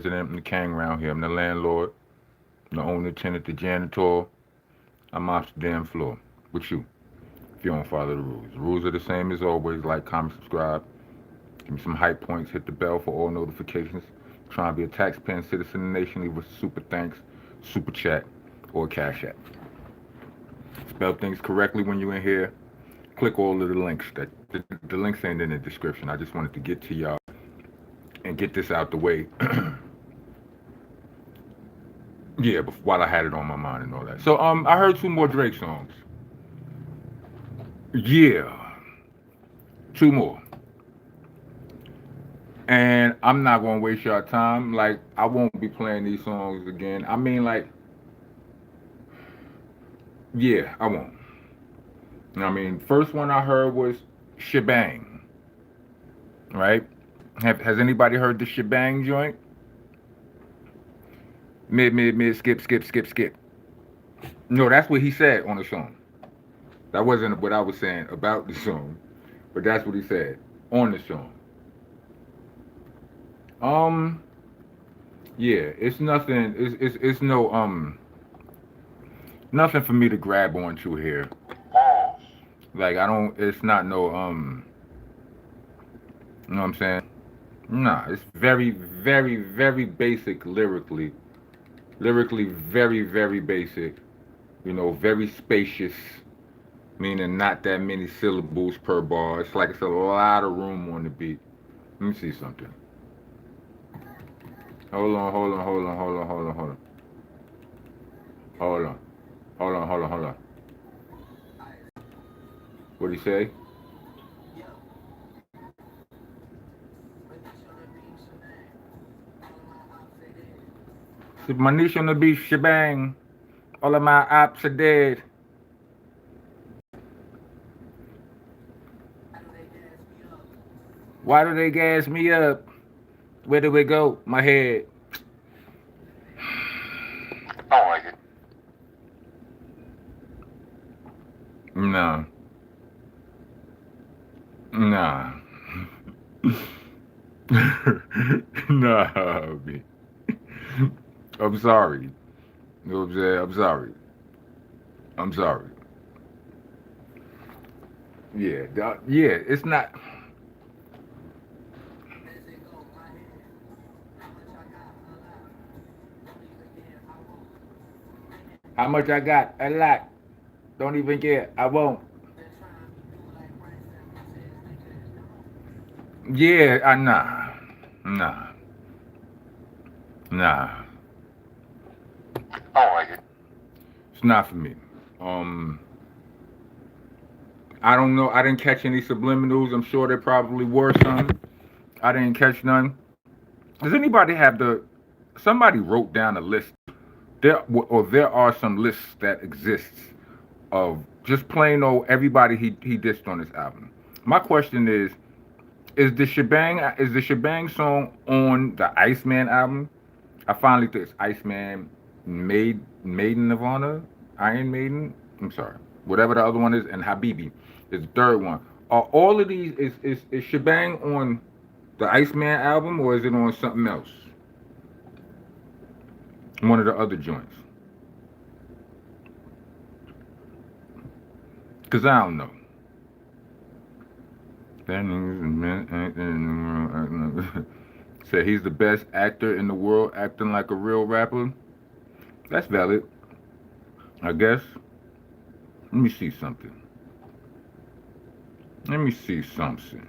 I'm the king around here. I'm the landlord, the owner, tenant, the janitor. I'm off the damn floor with you if you don't follow the rules. The rules are the same as always. Like, comment, subscribe. Give me some hype points. Hit the bell for all notifications. Try and be a taxpaying citizen of the nation. Leave us a super thanks, super chat, or cash app. Spell things correctly when you're in here. Click all of the links. The links ain't in the description. I just wanted to get to y'all and get this out the way. Yeah, but while I had it on my mind and all that. So I heard two more Drake songs. Yeah, two more. And I'm not gonna waste your time. Like, I won't be playing these songs again. I mean, like, yeah, I won't. I mean, first one I heard was Shebang, right? Has anybody heard the Shebang joint? Mid, skip, skip, skip, skip. No, that's what he said on the song. That wasn't what I was saying about the song, but that's what he said on the song. Um, yeah, it's nothing. It's no nothing for me to grab onto here. Like, I don't. It's not no You know what I'm saying? Nah, it's very, very, very basic lyrically. Lyrically, very, very basic. You know, very spacious, meaning not that many syllables per bar. It's like it's a lot of room on the beat. Let me see something. Hold on, hold on, hold on, hold on, hold on, hold on. Hold on. Hold on, hold on, hold on. What'd he say? My niche on the beat, shebang. All of my ops are dead. Why do they gas me up? Where do we go? My head. I don't like it. Nah. Nah. Nah, B. I'm sorry. You know what I'm saying? I'm sorry. I'm sorry. Yeah, yeah, it's not. How much I got? A lot. Don't even care. I won't. Yeah, nah. Nah. Nah. I don't like it. It's not for me. Um, I don't know. I didn't catch any subliminals. I'm sure there probably were some. I didn't catch none. Does anybody have the? Somebody wrote down a list. There are some lists that exists of just plain old everybody he dissed on this album. My question is the shebang song on the Iceman album? I finally think it's Iceman, Maiden Nirvana, Iron Maiden. I'm sorry, whatever the other one is, and Habibi is the third one. Are all of these is shebang on the Iceman album, or is it on something else? One of the other joints? Cause I don't know. That nigga's said he's the best actor in the world, acting like a real rapper. That's valid, I guess. Let me see something. Let me see something.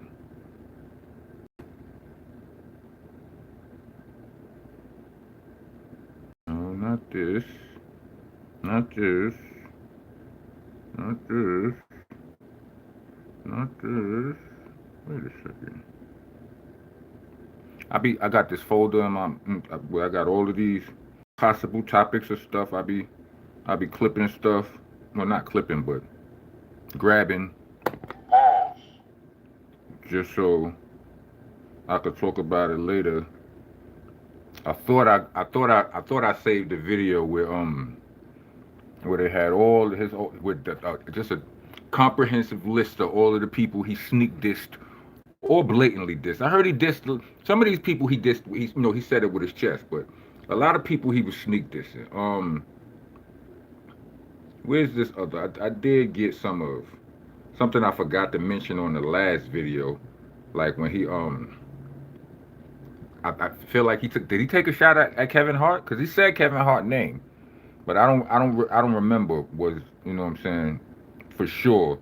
No, not this. Not this. Not this. Not this. Wait a second. I got this folder in my where I got all of these possible topics of stuff. I be clipping stuff. Well, not clipping, but grabbing just so I could talk about it later. I thought I saved the video where they had all his just a comprehensive list of all of the people he sneak dissed or blatantly dissed. I heard he dissed some of these people. He dissed. He said it with his chest, but a lot of people he was sneak dissing. Where's this other? I did get something I forgot to mention on the last video, like when I feel like did he take a shot at Kevin Hart? Because he said Kevin Hart name, but I don't remember. Was what I'm saying for sure?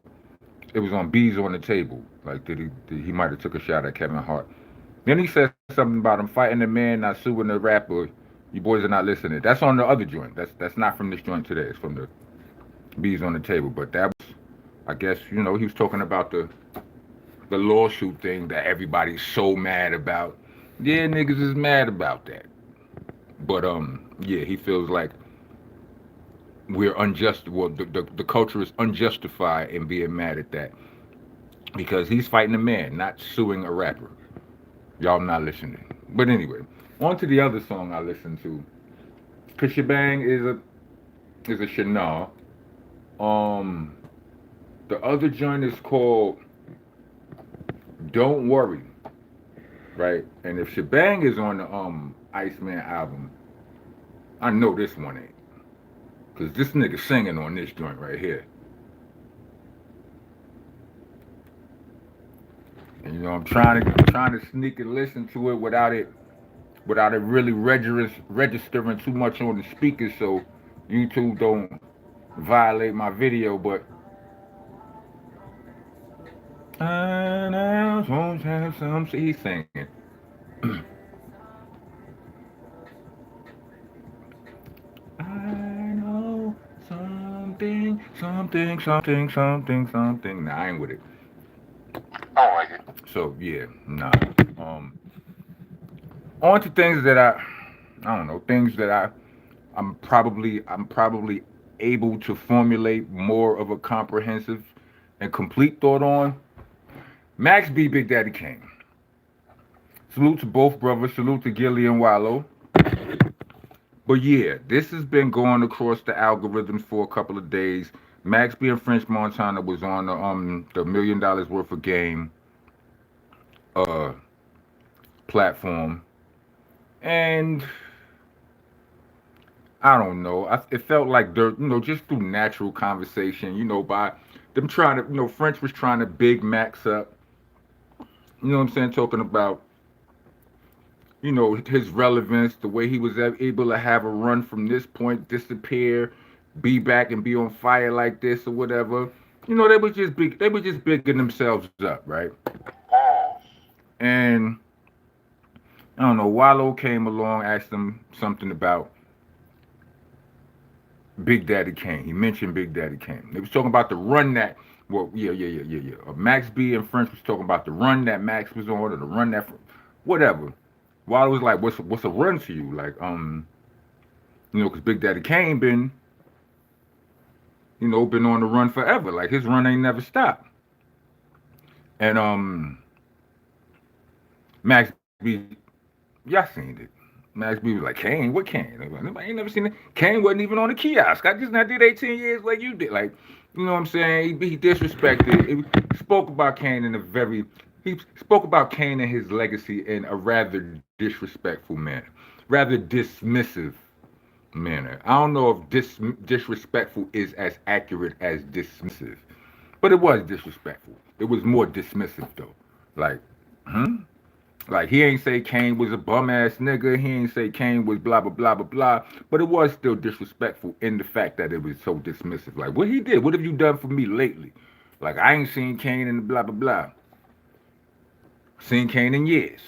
It was on B's on the table. Like he might have took a shot at Kevin Hart. Then he said something about him fighting the man, not suing the rapper. You boys are not listening. That's on the other joint. That's not from this joint today. It's from the B's on the table. But that was, I guess, he was talking about the lawsuit thing that everybody's so mad about. Yeah, niggas is mad about that. But yeah, he feels like we're unjust. Well, the culture is unjustified in being mad at that because he's fighting a man, not suing a rapper. Y'all not listening. But anyway, on to the other song I listened to. Cause Shebang is a Chanel. The other joint is called Don't Worry. Right? And if Shebang is on the Iceman album, I know this one ain't. Cause this nigga singing on this joint right here. And I'm trying to sneak and listen to it without it really registering too much on the speakers so YouTube don't violate my video, but he's singing. I know something. Nah, I ain't with it. I don't like it. So yeah, nah. On to things that I don't know, things that I'm probably able to formulate more of a comprehensive and complete thought on. Max B, Big Daddy Kane. Salute to both brothers. Salute to Gilly and Wallow. But yeah, this has been going across the algorithms for a couple of days. Max B and French Montana was on the $1 million worth of game platform, and I don't know. It felt like dirt, just through natural conversation, by them trying to, French was trying to big Max up. You know what I'm saying? Talking about, his relevance, the way he was able to have a run from this point, disappear, be back and be on fire like this or whatever. They were just bigging themselves up, right? And I don't know, Wallow came along, asked him something about Big Daddy Kane. He mentioned Big Daddy Kane. They was talking about the run that, Max B and French was talking about the run that Max was on, or the run that, whatever. Wallow was like, what's a run to you? Like, because Big Daddy Kane been on the run forever. Like, his run ain't never stopped. And, Max B, y'all seen it. Max B was like, Kane? What Kane? I ain't never seen it. Kane wasn't even on the kiosk. I just did 18 years like you did. Like, you know what I'm saying? He disrespected. He spoke about Kane and his legacy in a rather disrespectful manner. Rather dismissive manner. I don't know if disrespectful is as accurate as dismissive. But it was disrespectful. It was more dismissive though. Like, Like, he ain't say Kane was a bum ass nigga. He ain't say Kane was blah blah blah blah blah. But it was still disrespectful in the fact that it was so dismissive. Like, what he did? What have you done for me lately? Like, I ain't seen Kane in the blah blah blah. Seen Kane in years.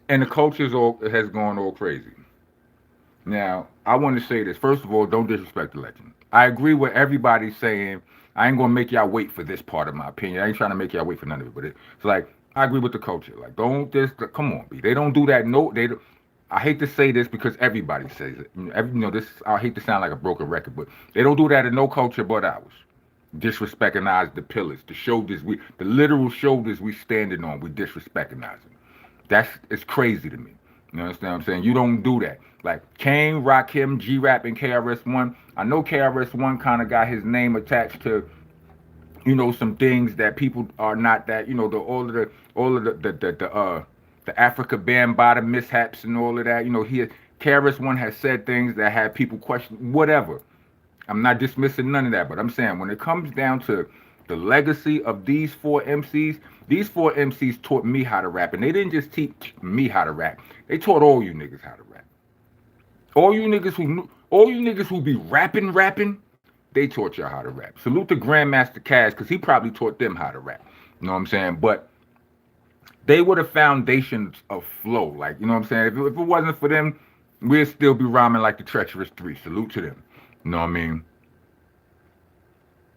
And the culture has gone all crazy. Now, I want to say this. First of all, don't disrespect the legend. I agree with everybody saying, I ain't gonna make y'all wait for this part of my opinion. I ain't trying to make y'all wait for none of it. But it's like, I agree with the culture. Like, come on, B. They don't do that. No, I hate to say this because everybody says it. I hate to sound like a broken record, but they don't do that in no culture but ours. Disrespectinize the pillars, the literal shoulders we standing on. We disrespectinize them. It's crazy to me. You understand what I'm saying? You don't do that. Like Kane, Rakim, G-Rap, and KRS-One. I know KRS-One kind of got his name attached to some things that people are not that, the all of the Africa Bambaataa mishaps and all of that. Karis one has said things that had people question whatever. I'm not dismissing none of that, but I'm saying when it comes down to the legacy of these four MCs taught me how to rap, and they didn't just teach me how to rap. They taught all you niggas how to rap. All you niggas who be rapping, they taught y'all how to rap. Salute to Grandmaster Cash, because he probably taught them how to rap. You know what I'm saying? But they were the foundations of flow. Like, you know what I'm saying? If it wasn't for them, we'd still be rhyming like the Treacherous Three. Salute to them. You know what I mean?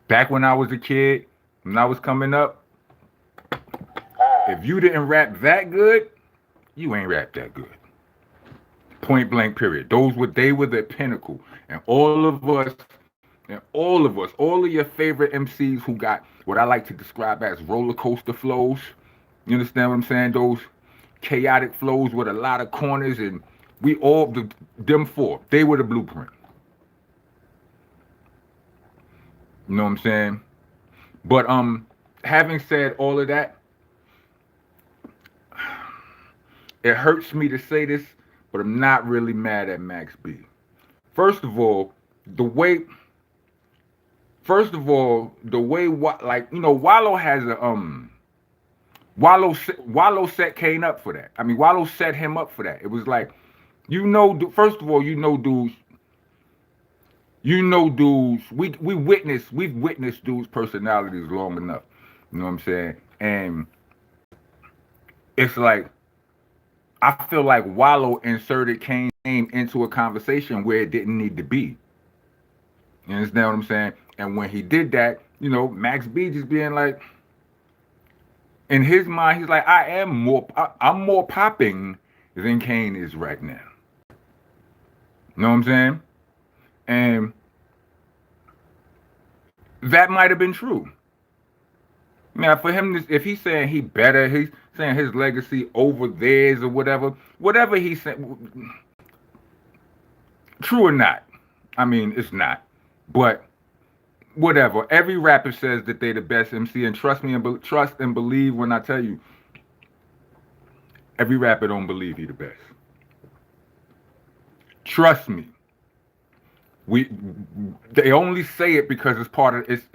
Back when I was a kid, when I was coming up, if you didn't rap that good, you ain't rap that good. Point blank period. They were the pinnacle. And all of your favorite MCs who got what I like to describe as roller coaster flows. You understand what I'm saying? Those chaotic flows with a lot of corners, and them four, they were the blueprint. You know what I'm saying? But having said all of that, it hurts me to say this, but I'm not really mad at Max B. First of all, the way Wallow has a Wallow set Kane up for that. I mean, Wallow set him up for that. It was like, first of all, dudes. We've witnessed dudes' personalities long enough. You know what I'm saying? And it's like, I feel like Wallow inserted Kane into a conversation where it didn't need to be. You understand what I'm saying? And when he did that, Max B just being like, in his mind, he's like, I'm more popping than Kane is right now. You know what I'm saying? And that might have been true. Now, for him, if he's saying he's saying his legacy over theirs or whatever he said, true or not, I mean, it's not. But whatever. Every rapper says that they the best MC, and trust and believe when I tell you, every rapper don't believe he the best. Trust me. They only say it because it's part of it's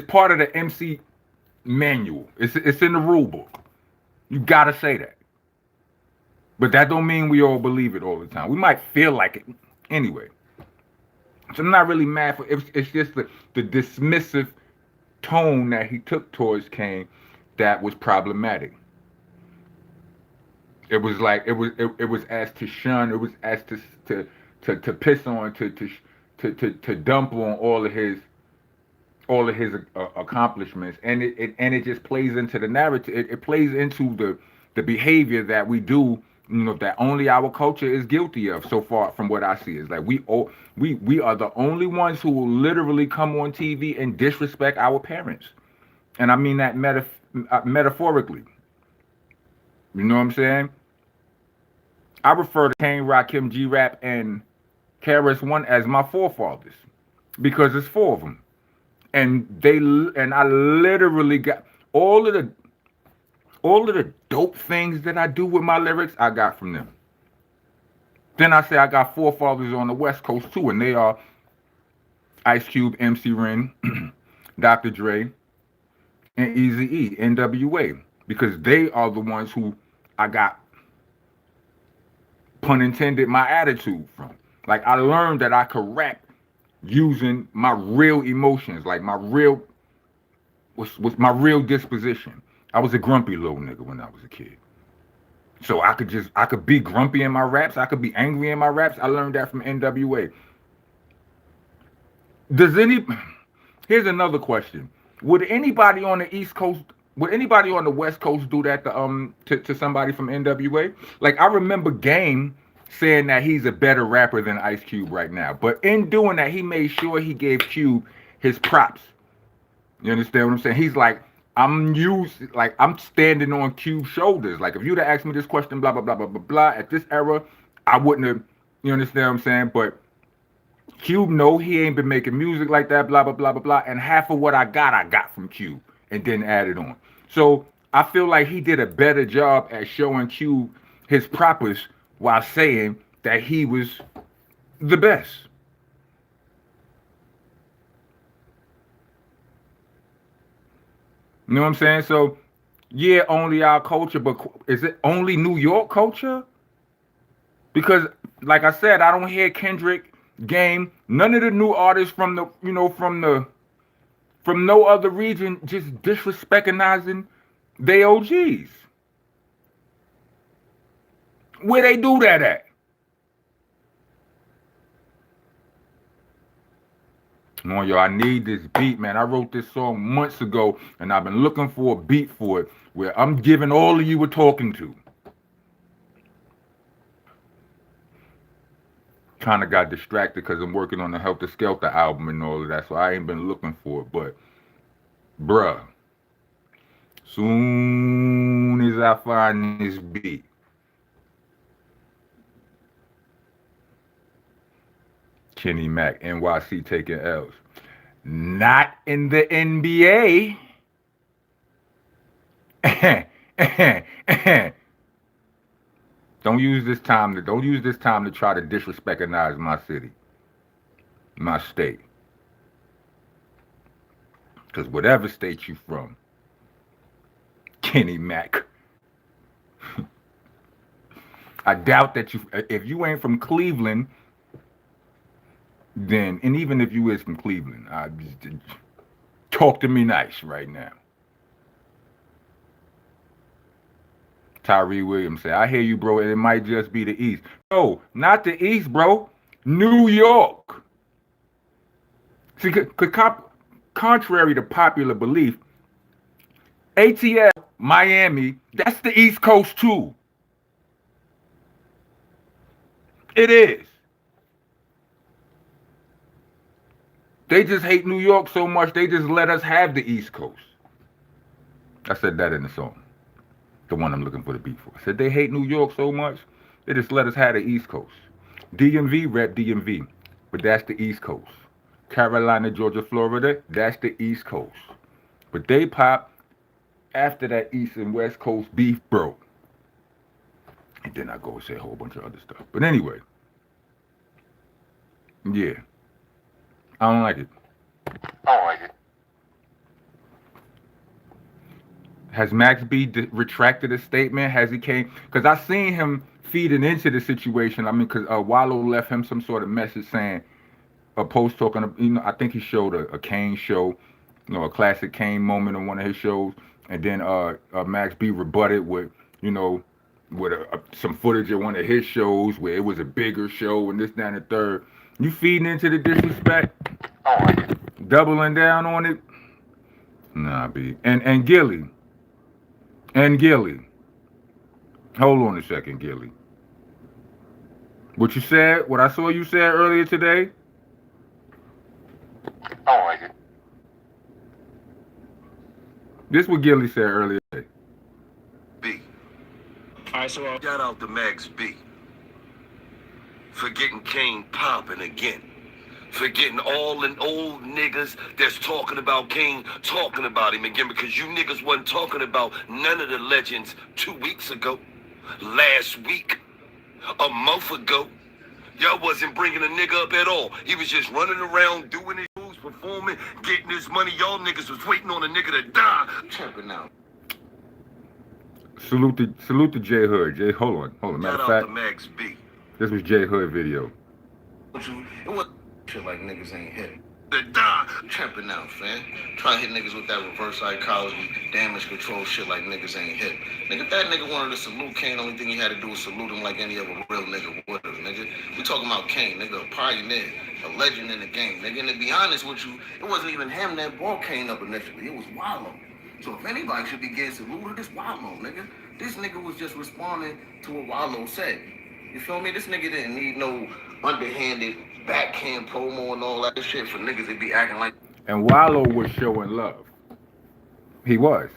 part of the MC manual. It's in the rule book. You gotta say that. But that don't mean we all believe it all the time. We might feel like it anyway. So I'm not really mad for it. It's just the dismissive tone that he took towards Kane that was problematic. It was like it was as to shun. It was as to piss on, to dump on all of his accomplishments, and it just plays into the narrative. It plays into the behavior that we do. That only our culture is guilty of so far from what I see. Is like we are the only ones who will literally come on TV and disrespect our parents, and I mean that metaphorically. You know what I'm saying? I refer to Kane, Rakim, G-Rap, and KRS One as my forefathers because it's four of them, and I literally got all of the dope things that I do with my lyrics. I got from them. Then I say I got forefathers on the West Coast too, and they are Ice Cube, MC Ren, Dr. Dre, and Eazy-E, NWA, because they are the ones who I got, pun intended, my attitude from. Like, I learned that I could rap using my real emotions, like my real disposition. I was a grumpy little nigga when I was a kid. So I could be grumpy in my raps. I could be angry in my raps. I learned that from NWA. Here's another question. Would anybody on the East Coast, would anybody on the West Coast do that to somebody from NWA? Like, I remember Game saying that he's a better rapper than Ice Cube right now. But in doing that, he made sure he gave Cube his props. You understand what I'm saying? He's like, I'm standing on Cube's shoulders. Like, if you'd have asked me this question, blah, blah, blah, blah, blah, blah, at this era, I wouldn't have, you understand what I'm saying? But Cube know he ain't been making music like that, blah blah blah blah blah. And half of what I got from Cube, and then added on. So I feel like he did a better job at showing Cube his propers while saying that he was the best. You know what I'm saying? So yeah, only our culture, but is it only New York culture? Because like I said, I don't hear Kendrick, Game, none of the new artists from the from no other region just disrespecting they OGs. Where they do that at? Come on, yo, I need this beat, man. I wrote this song months ago, and I've been looking for a beat for it where I'm giving all of you we're talking to. Kind of got distracted because I'm working on the Helter Skelter album and all of that, so I ain't been looking for it. But, bruh, soon as I find this beat, Kenny Mac, NYC taking L's. Not in the NBA. Don't use this time to try to disrespectionize my city, my state. Cause whatever state you from, Kenny Mac. I doubt that if you ain't from Cleveland, then, and even if you is from Cleveland, talk to me nice right now. Tyree Williams said, I hear you, bro, and it might just be the East. No, not the East, bro. New York. See, contrary to popular belief, ATL, Miami, that's the East Coast too. It is. They just hate New York so much, they just let us have the East Coast. I said that in the song. The one I'm looking for the beat for. I said they hate New York so much, they just let us have the East Coast. DMV, rep DMV, but that's the East Coast. Carolina, Georgia, Florida, that's the East Coast. But they pop after that East and West Coast beef broke. And then I go and say a whole bunch of other stuff. But anyway, yeah, I don't like it. I don't like it. Has Max B retracted his statement? Has he came? Because I seen him feeding into the situation. I mean, because Wallow left him some sort of message saying, a post talking, I think he showed a Kane show, a classic Kane moment on one of his shows. And then Max B rebutted with, with some footage of one of his shows where it was a bigger show and this, that, and the third. You feeding into the disrespect? Oh, doubling down on it? Nah, B. And Gilly. And Gilly. Hold on a second, Gilly. What you said, what I saw you said earlier today? I don't like it. This is what Gilly said earlier today. B. Alright, so shout out to Max B. For getting Kane popping again. For getting all the old niggas that's talking about Kane talking about him again, because you niggas wasn't talking about none of the legends 2 weeks ago, last week, a month ago. Y'all wasn't bringing a nigga up at all. He was just running around doing his moves, performing, getting his money. Y'all niggas was waiting on a nigga to die. Tripping out. Salute to J Hood. Hold on. Matter of fact, to Max B. This was J Hood video. It was shit like niggas ain't hit. The die. Tripping out, fam. Trying to hit niggas with that reverse psychology, damage control shit like niggas ain't hit. Nigga, if that nigga wanted to salute Kane, the only thing he had to do was salute him like any other real nigga would have, nigga. We talking about Kane, nigga, a pioneer, a legend in the game, nigga. And to be honest with you, it wasn't even him that brought Kane up initially. It was Wallow. So if anybody should be getting saluted, it's Wallow, nigga. This nigga was just responding to what Wallow said. You feel me? This nigga didn't need no underhanded backhand promo and all that shit for niggas to be acting like. And Wallow was showing love. He was.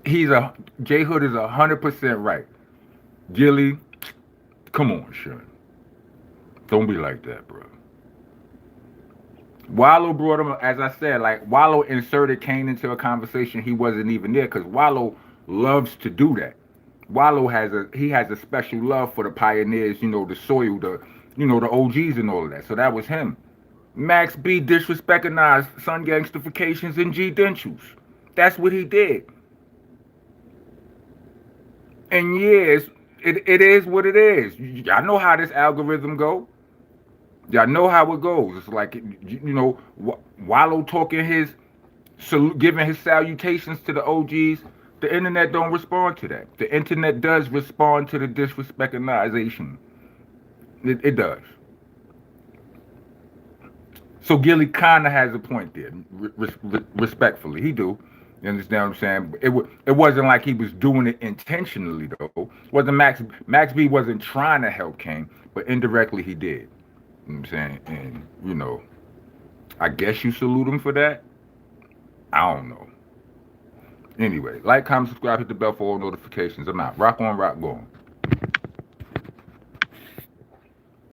J Hood is 100% right. Gilly, come on, Sean. Don't be like that, bro. Wallow brought him, as I said, like Wallow inserted Kane into a conversation he wasn't even there because Wallow loves to do that. Wallow has a special love for the pioneers, the soil, the OGs and all of that. So that was him. Max B disrespectinized Sun Gangstifications and G Dentures. That's what he did. And yes, it is what it is. Y'all know how this algorithm go. Y'all know how it goes. It's like Wallow talking giving his salutations to the OGs. The internet don't respond to that. The internet does respond to the disrespectinization. It does. So Gilly kind of has a point there, respectfully. He do. You understand what I'm saying? It wasn't like he was doing it intentionally though. Wasn't Max B wasn't trying to help King, but indirectly he did. You know what I'm saying? And I guess you salute him for that. I don't know. Anyway, like, comment, subscribe, hit the bell for all notifications. I'm out. Rock on, rock going.